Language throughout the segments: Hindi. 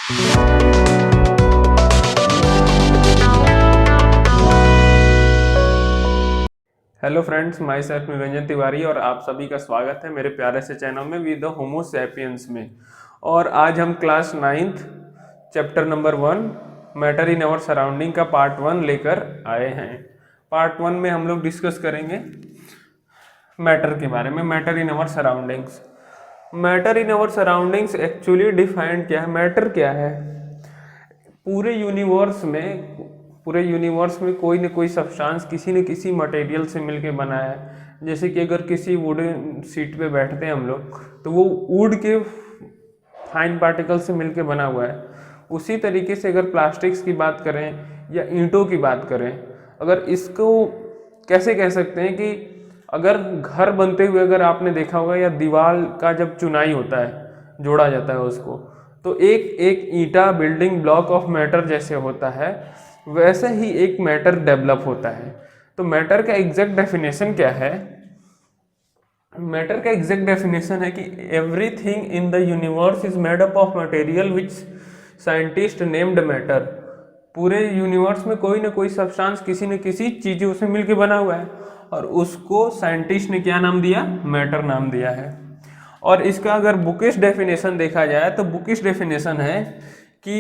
Hello friends, my self Niranjan Tiwari और आप सभी का स्वागत है मेरे प्यारे से चैनल में विद द होमो सैपियंस में। और आज हम class 9th chapter number 1 matter in our surrounding का पार्ट 1 लेकर आए हैं। पार्ट 1 में हम लोग डिस्कस करेंगे मैटर के बारे में, matter in our surroundings. Matter in our surroundings actually defined क्या है, मैटर क्या है। पूरे यूनिवर्स में कोई न कोई सब्सटेंस किसी न किसी मटेरियल से मिलके बना है। जैसे कि अगर किसी वुडन सीट पे बैठते हैं हम लोग, तो वो वुड के फाइन पार्टिकल से मिलके बना हुआ है। उसी तरीके से अगर प्लास्टिक्स की बात करें या ईंटों की बात करें, अगर इसको कैसे कह सकते हैं कि अगर घर बनते हुए अगर आपने देखा होगा, या दीवार का जब चुनाई होता है, जोड़ा जाता है उसको, तो एक एक ईंटा बिल्डिंग ब्लॉक ऑफ मैटर जैसे होता है, वैसे ही एक मैटर डेवलप होता है। तो मैटर का एग्जैक्ट डेफिनेशन क्या है? मैटर का एग्जैक्ट डेफिनेशन है कि everything in the universe is made up of material which scientist named matter. पूरे यूनिवर्स में कोई ना कोई सब्सटेंस किसी न किसी चीज़ों से मिलकर बना हुआ है, और उसको साइंटिस्ट ने क्या नाम दिया? मैटर नाम दिया है। और इसका अगर बुकिश डेफिनेशन देखा जाए तो बुकिश डेफिनेशन है कि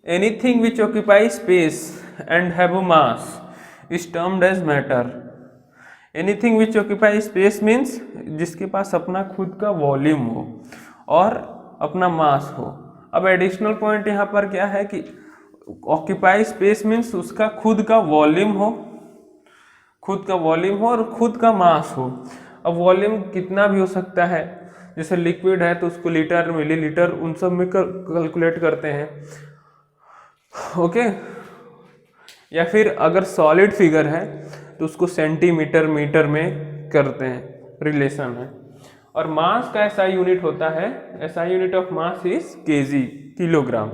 anything which occupy space and have a mass is termed as matter. Anything which occupy space means जिसके पास अपना खुद का वॉल्यूम हो और अपना मास हो। अब एडिशनल पॉइंट यहाँ पर क्या है कि ऑक्यूपाई स्पेस मीन्स उसका खुद का वॉल्यूम हो, और खुद का मास हो। अब वॉल्यूम कितना भी हो सकता है, जैसे लिक्विड है तो उसको लीटर, मिलीलीटर, उन सब में कैलकुलेट करते हैं, ओके। या फिर अगर सॉलिड फिगर है तो उसको सेंटीमीटर, मीटर में करते हैं, रिलेशन है। और मास का एसआई यूनिट होता है, SI unit of mass is KG, kilogram.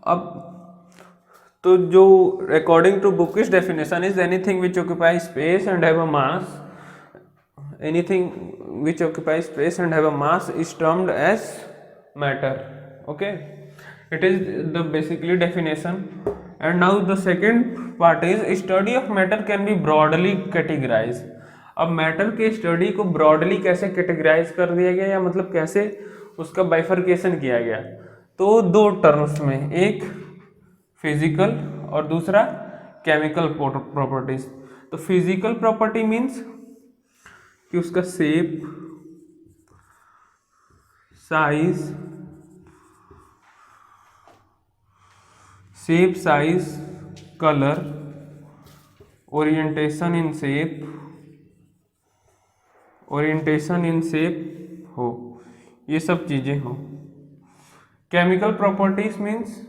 अब तो जो according to bookish definition is anything which occupy space and have a mass, anything which occupies space and have a mass is termed as matter, okay. It is the basically definition. And now the second part is study of matter can be broadly categorized. अब मैटर के स्टडी को ब्रॉडली कैसे कैटेगराइज कर दिया गया, या मतलब कैसे उसका बाइफर्केशन किया गया? तो दो टर्म्स में, एक फिजिकल और दूसरा केमिकल प्रॉपर्टीज। तो फिजिकल प्रॉपर्टी मीन्स कि उसका shape, size, colour, orientation in shape हो, ये सब चीजें हो। केमिकल प्रॉपर्टीज मीन्स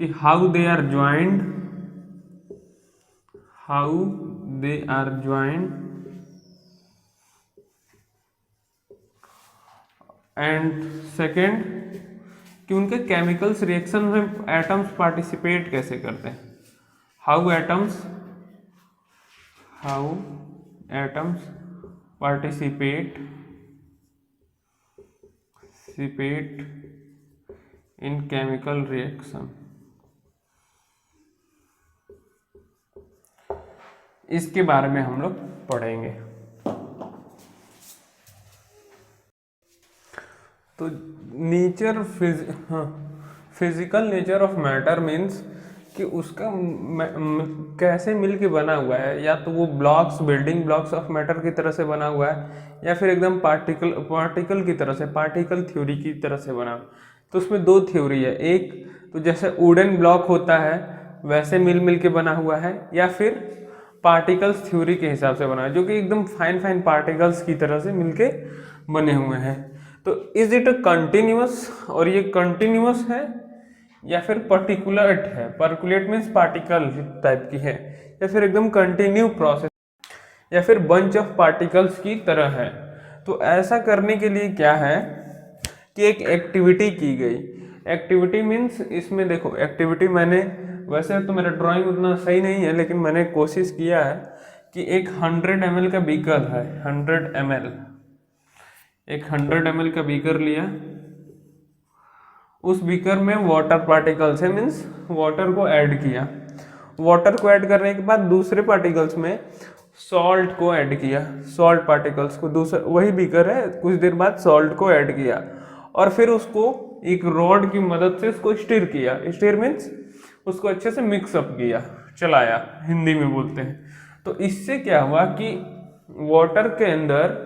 कि how they are joined, and second कि उनके केमिकल्स रिएक्शन में एटम्स पार्टिसिपेट कैसे करते हैं, how atoms participate in chemical reaction. इसके बारे में हम लोग पढ़ेंगे। तो physical nature of matter means कि उसका कैसे मिलके बना हुआ है, या तो वो बिल्डिंग ब्लॉक्स ऑफ मैटर की तरह से बना हुआ है, या फिर एकदम पार्टिकल की तरह से, पार्टिकल थ्योरी की तरह से बना। तो उसमें दो थ्योरी है, एक तो जैसे वुडन ब्लॉक होता है वैसे मिल के बना हुआ है, या फिर पार्टिकल्स थ्योरी के हिसाब से बना है, जो कि एकदम फाइन पार्टिकल्स की तरह से मिलके बने हुए हैं। तो इज इट अ कंटिन्यूअस, और ये कंटिन्यूअस है या फिर पर्टिकुलेट है? पर्कुलेट मीन्स पार्टिकल टाइप की है, या फिर एकदम कंटिन्यू प्रोसेस, या फिर बंच ऑफ पार्टिकल्स की तरह है। तो ऐसा करने के लिए क्या है कि एक एक्टिविटी की गई। एक्टिविटी मीन्स इसमें देखो, एक्टिविटी मैंने, वैसे तो मेरा ड्राइंग उतना सही नहीं है, लेकिन मैंने कोशिश किया है कि एक 100 ml का बीकर है, 100 ml, एक 100 ml का बीकर लिया, उस बीकर में वाटर पार्टिकल्स है, मीन्स वाटर को ऐड किया। वाटर को ऐड करने के बाद दूसरे पार्टिकल्स में सॉल्ट को ऐड किया, सॉल्ट पार्टिकल्स को, दूसरा वही बीकर है, कुछ देर बाद सॉल्ट को ऐड किया और फिर उसको एक रॉड की मदद से उसको स्टीर किया। स्टीर मीन्स उसको अच्छे से मिक्सअप किया, चलाया, हिंदी में बोलते हैं। तो इससे क्या हुआ कि वाटर के अंदर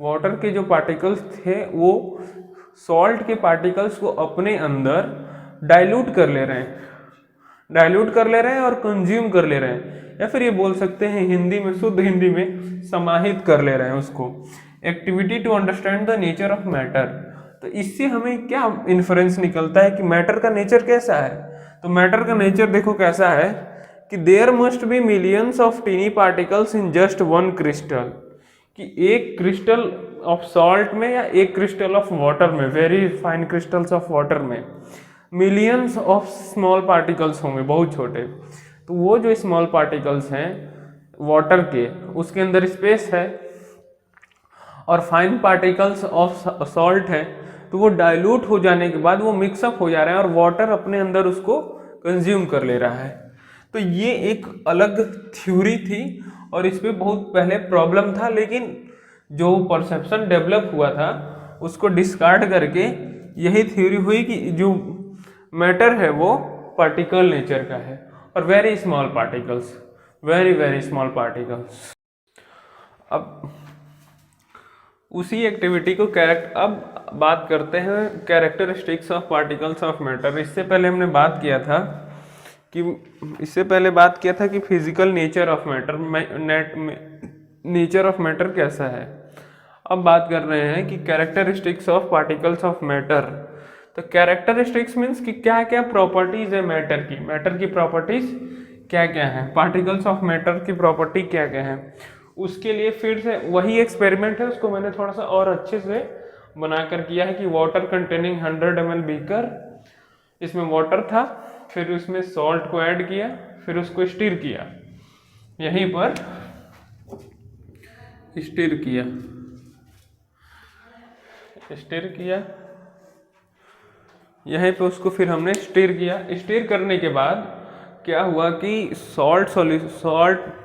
वाटर के जो पार्टिकल्स थे वो सॉल्ट के पार्टिकल्स को अपने अंदर डाइल्यूट कर ले रहे हैं, डाइल्यूट कर ले रहे हैं और कंज्यूम कर ले रहे हैं, या फिर ये बोल सकते हैं हिंदी में, शुद्ध हिंदी में समाहित कर ले रहे हैं उसको। Activity to understand the nature of matter. तो इससे हमें क्या इन्फरेंस निकलता है कि मैटर का नेचर कैसा है। तो मैटर का नेचर देखो कैसा है कि there must be millions of tiny particles in just one crystal, कि एक क्रिस्टल ऑफ सॉल्ट में या एक क्रिस्टल ऑफ वाटर में, very fine crystals of water में मिलियंस ऑफ स्मॉल पार्टिकल्स होंगे, बहुत छोटे। तो वो जो स्मॉल पार्टिकल्स हैं वाटर के, उसके अंदर स्पेस है, और फाइन पार्टिकल्स ऑफ सॉल्ट है, तो वो डाइल्यूट हो जाने के बाद वो मिक्सअप हो जा रहा है और वाटर अपने अंदर उसको कंज्यूम कर ले रहा है। तो ये एक अलग थ्योरी थी और इस पर बहुत पहले प्रॉब्लम था, लेकिन जो परसेप्शन डेवलप हुआ था उसको डिस्कार्ड करके यही थ्योरी हुई कि जो मैटर है वो पार्टिकल नेचर का है और very small particles, very very small particles. अब उसी एक्टिविटी को अब बात करते हैं characteristics of particles of matter. इससे पहले हमने बात किया था कि physical nature of matter, nature of matter कैसा है। अब बात कर रहे हैं कि characteristics of particles of matter. तो कैरेक्टरिस्टिक्स मीन्स कि क्या क्या प्रॉपर्टीज है मैटर की प्रॉपर्टीज क्या क्या है, पार्टिकल्स ऑफ मैटर की प्रॉपर्टी क्या क्या है। उसके लिए फिर से वही एक्सपेरिमेंट है, उसको मैंने थोड़ा सा और अच्छे से बनाकर किया है कि वाटर कंटेनिंग 100 ml बीकर, इसमें वाटर था, फिर उसमें सॉल्ट को ऐड किया, फिर उसको स्टीर किया, यहीं पर स्टीर किया, यहीं पे उसको फिर हमने स्टीर किया। स्टीर करने के बाद क्या हुआ कि सॉल्ट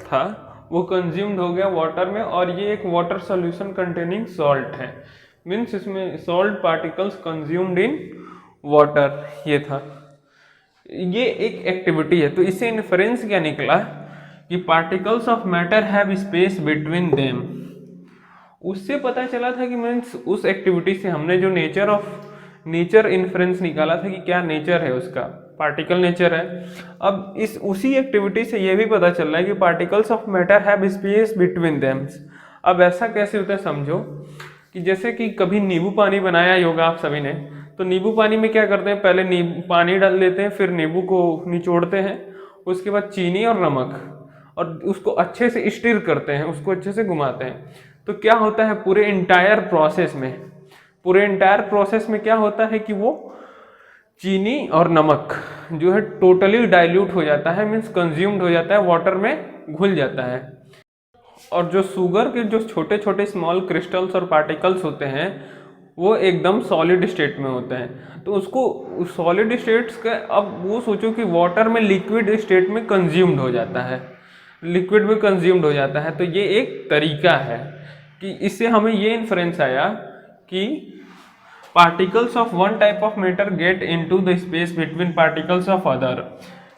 था वो कंज्यूम्ड हो गया वाटर में, और ये एक वाटर सॉल्यूशन कंटेनिंग सॉल्ट है, मीन्स इसमें salt particles consumed in water, ये था। ये एक एक्टिविटी है। तो इससे इन्फरेंस क्या निकला कि particles of matter have space between them. उससे पता चला था कि मीन्स उस एक्टिविटी से हमने जो नेचर इन्फ्रेंस निकाला था कि क्या नेचर है उसका, पार्टिकल नेचर है। अब इस उसी एक्टिविटी से ये भी पता चल रहा है कि particles of matter have space between them. अब ऐसा कैसे होता है, समझो कि जैसे कि कभी नींबू पानी बनाया होगा आप सभी ने, तो नींबू पानी में क्या करते हैं, पहले नींबू पानी डाल देते हैं, फिर नींबू को निचोड़ते हैं, उसके बाद चीनी और नमक, और उसको अच्छे से स्टीर करते हैं, उसको अच्छे से घुमाते हैं। तो क्या होता है पूरे इंटायर प्रोसेस में क्या होता है कि वो चीनी और नमक जो है टोटली डाइल्यूट हो जाता है, मीन्स कंज्यूम्ड हो जाता है, वाटर में घुल जाता है। और जो शुगर के जो छोटे छोटे स्मॉल क्रिस्टल्स और पार्टिकल्स होते हैं वो एकदम सॉलिड स्टेट में होते हैं। तो उसको सॉलिड स्टेट्स का, अब वो सोचो कि वाटर में लिक्विड स्टेट में कंज्यूम्ड हो जाता है, तो ये एक तरीका है कि इससे हमें ये इन्फ्रेंस आया कि particles of one type of matter get into the space between particles of other,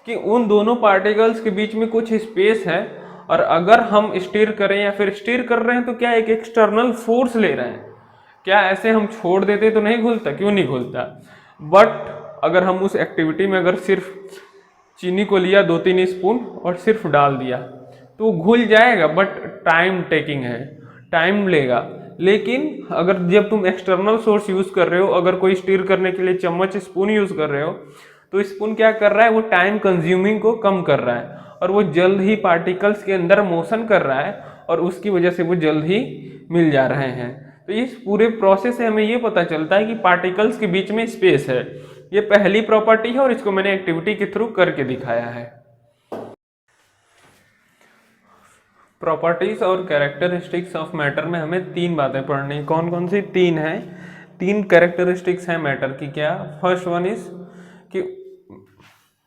कि उन दोनों पार्टिकल्स के बीच में कुछ स्पेस है, और अगर हम स्टीर करें या फिर स्टीर कर रहे हैं तो क्या एक एक्सटर्नल फोर्स ले रहे हैं, क्या ऐसे हम छोड़ देते तो नहीं घुलता, क्यों नहीं घुलता। बट अगर हम उस एक्टिविटी में अगर सिर्फ चीनी को लिया 2-3 स्पून और सिर्फ डाल दिया तो घुल जाएगा, बट टाइम टेकिंग है, टाइम लेगा। लेकिन अगर जब तुम एक्सटर्नल सोर्स यूज कर रहे हो, अगर कोई स्टीर करने के लिए चम्मच स्पून यूज कर रहे हो, तो स्पून क्या कर रहा है, वो टाइम कंज्यूमिंग को कम कर रहा है और वो जल्द ही पार्टिकल्स के अंदर मोशन कर रहा है और उसकी वजह से वो जल्द ही मिल जा रहे हैं। तो इस पूरे प्रोसेस से हमें ये पता चलता है कि पार्टिकल्स के बीच में स्पेस है। ये पहली प्रॉपर्टी है और इसको मैंने एक्टिविटी के थ्रू करके दिखाया है। प्रॉपर्टीज और कैरेक्टरिस्टिक्स ऑफ मैटर में हमें 3 बातें पढ़नी, कौन कौन सी 3 हैं। तीन कैरेक्टरिस्टिक्स हैं मैटर की। क्या? फर्स्ट वन इज कि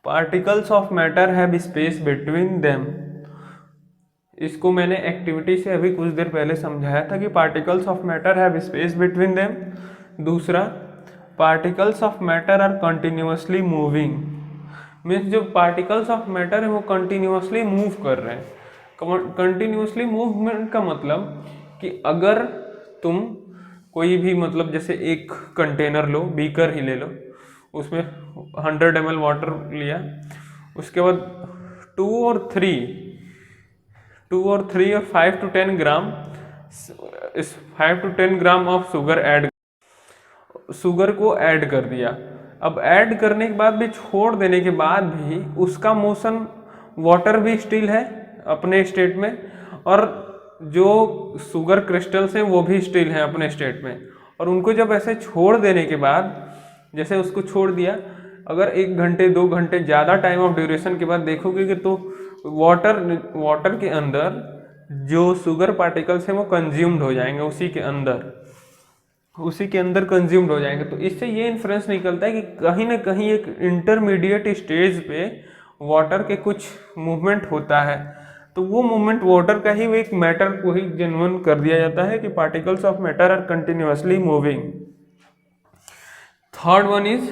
particles of matter have space between them. इसको मैंने एक्टिविटी से अभी कुछ देर पहले समझाया था कि particles of matter have space between them. दूसरा, particles of matter are continuously moving, means जो पार्टिकल्स ऑफ मैटर है वो कंटिन्यूअसली मूव कर रहे हैं। कंटिन्यूअसली मूवमेंट का मतलब कि अगर तुम कोई भी मतलब जैसे एक कंटेनर लो, बीकर ही ले लो, उसमें 100 ml वाटर लिया, उसके बाद 2 और 5 to 10 gram 5 to 10 gram of sugar को ऐड कर दिया। अब ऐड करने के बाद भी, छोड़ देने के बाद भी उसका मोशन, वाटर भी स्टिल है अपने स्टेट में, और जो शुगर क्रिस्टल्स हैं वो भी स्टिल हैं अपने स्टेट में। और उनको जब ऐसे छोड़ देने के बाद, जैसे उसको छोड़ दिया, अगर 1 घंटे 2 घंटे ज़्यादा टाइम ऑफ ड्यूरेशन के बाद देखोगे कि तो वाटर के अंदर जो शुगर पार्टिकल्स हैं वो कंज्यूम्ड हो जाएंगे, उसी के अंदर कंज्यूम्ड हो जाएंगे। तो इससे ये इन्फ्रेंस निकलता है कि कहीं ना कहीं एक इंटरमीडिएट स्टेज पे वाटर के कुछ मूवमेंट होता है। तो वो मूवमेंट वाटर का ही, वो एक मैटर को ही जेन्युइन कर दिया जाता है कि particles of matter are continuously moving. Third one is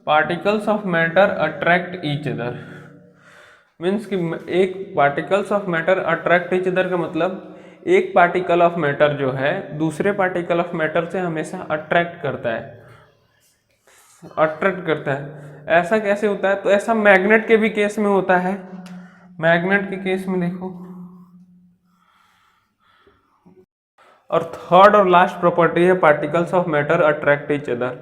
particles of matter attract each other, means कि एक particles of matter attract each other का मतलब एक पार्टिकल ऑफ मैटर जो है दूसरे पार्टिकल ऑफ मैटर से हमेशा अट्रैक्ट करता है। ऐसा कैसे होता है? तो ऐसा मैग्नेट के भी केस में होता है। मैग्नेट के केस में देखो। और थर्ड और लास्ट प्रॉपर्टी है particles of matter attract each other.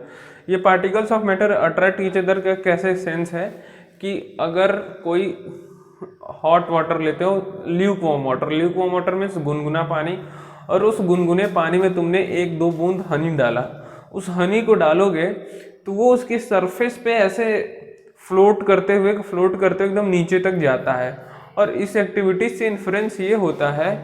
ये particles of matter attract each other का कैसे सेंस है कि अगर कोई हॉट वाटर लेते हो, ल्यूक वार्म वाटर मीन्स गुनगुना पानी, और उस गुनगुने पानी में तुमने 1-2 बूंद हनी डाला, उस हनी को डालोगे तो वो उसके सरफेस पे ऐसे फ्लोट करते हुए एकदम नीचे तक जाता है। और इस एक्टिविटी से इन्फ्रेंस ये होता है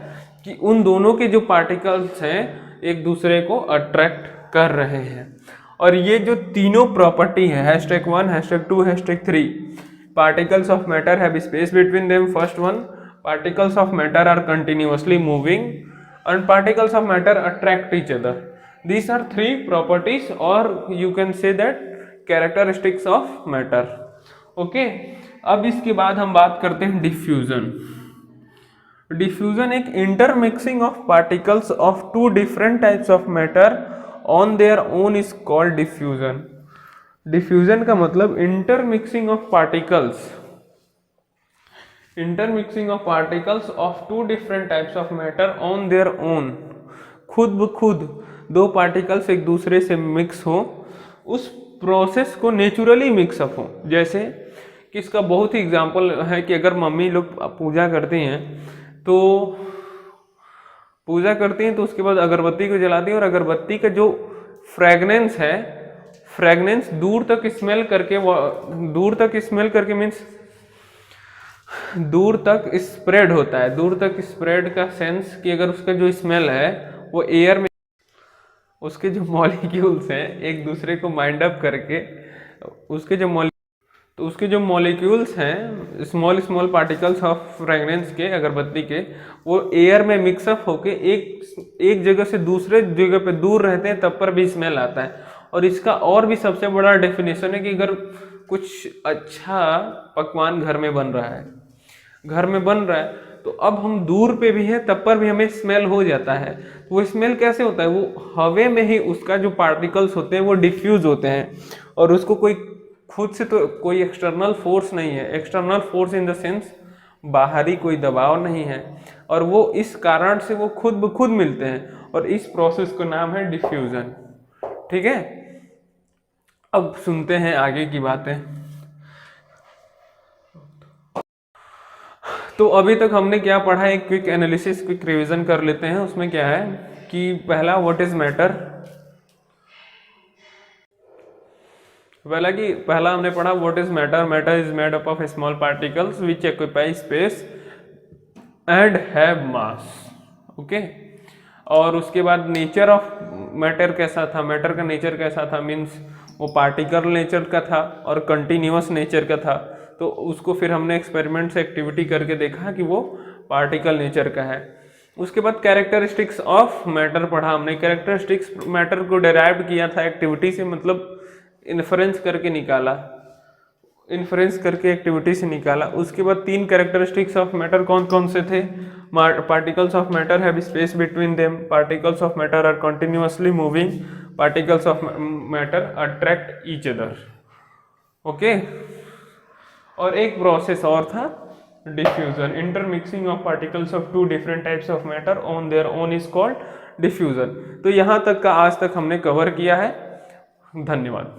कि उन दोनों के जो पार्टिकल्स हैं एक दूसरे को अट्रैक्ट कर रहे हैं। और ये जो तीनों प्रॉपर्टी है, #1, #2, #3, particles of matter have space between them. First one, particles of matter are continuously moving, and particles of matter attract each other. These are 3 properties, or you can say that characteristics of matter. Okay, अब इसके बाद हम बात करते हैं डिफ्यूजन। डिफ्यूजन एक intermixing of particles of 2 different types of matter on their own is called diffusion. Diffusion का मतलब intermixing of particles of 2 different types of matter on their own. खुद ब खुद 2 पार्टिकल्स एक दूसरे से मिक्स हो, उस प्रोसेस को नेचुरली मिक्सअप हो। जैसे कि इसका बहुत ही एग्जाम्पल है कि अगर मम्मी लोग पूजा करती हैं तो उसके बाद अगरबत्ती को जलाती हैं, और अगरबत्ती का जो फ्रेगनेंस दूर तक स्मेल करके मीन्स दूर तक स्प्रेड होता है। दूर तक स्प्रेड का सेंस कि अगर उसका जो स्मेल है वो एयर में, उसके जो मॉलिक्यूल्स हैं एक दूसरे को माइंड अप करके, उसके जो मॉलिक्यूल्स हैं स्मॉल पार्टिकल्स ऑफ फ्रेगनेंस के, अगरबत्ती के, वो एयर में मिक्सअप होके एक जगह से दूसरे जगह पे दूर रहते हैं, तब पर भी स्मेल आता है। और इसका और भी सबसे बड़ा डेफिनेशन है कि अगर कुछ अच्छा पकवान घर में बन रहा है तो अब हम दूर पे भी है तब पर भी हमें स्मेल हो जाता है। वो स्मेल कैसे होता है? वो हवा में ही उसका जो पार्टिकल्स होते हैं वो डिफ्यूज होते हैं, और उसको कोई खुद से तो कोई एक्सटर्नल फोर्स नहीं है, external force in the sense बाहरी कोई दबाव नहीं है, और वो इस कारण से वो खुद ब खुद मिलते हैं, और इस प्रोसेस का नाम है डिफ्यूजन। ठीक है, अब सुनते हैं आगे की बातें। तो अभी तक हमने क्या पढ़ा है, एक क्विक एनालिसिस, क्विक रिवीजन कर लेते हैं। उसमें क्या है कि पहला, व्हाट इज मैटर। पहला हमने पढ़ा what is matter. Matter is made up of small particles which occupy space and have mass. Okay, और उसके बाद मैटर कैसा था, मैटर का नेचर कैसा था, मीन्स वो पार्टिकल नेचर का था और कंटिन्यूअस नेचर का था। तो उसको फिर हमने एक्सपेरिमेंट से एक्टिविटी करके देखा कि वो पार्टिकल नेचर का है। उसके बाद कैरेक्टरिस्टिक्स ऑफ मैटर पढ़ा हमने। कैरेक्टरिस्टिक्स मैटर को डेराइव किया था एक्टिविटी से, मतलब इन्फ्रेंस करके निकाला, इन्फ्रेंस करके एक्टिविटी से निकाला। उसके बाद 3 कैरेक्टरिस्टिक्स ऑफ मैटर कौन कौन से थे? Particles of matter have space between them, particles of matter are continuously moving, particles of matter attract each other. Okay, और एक प्रोसेस और था diffusion, intermixing of particles of 2 different types of matter on their own is called diffusion. तो यहाँ तक का आज तक हमने कवर किया है। धन्यवाद।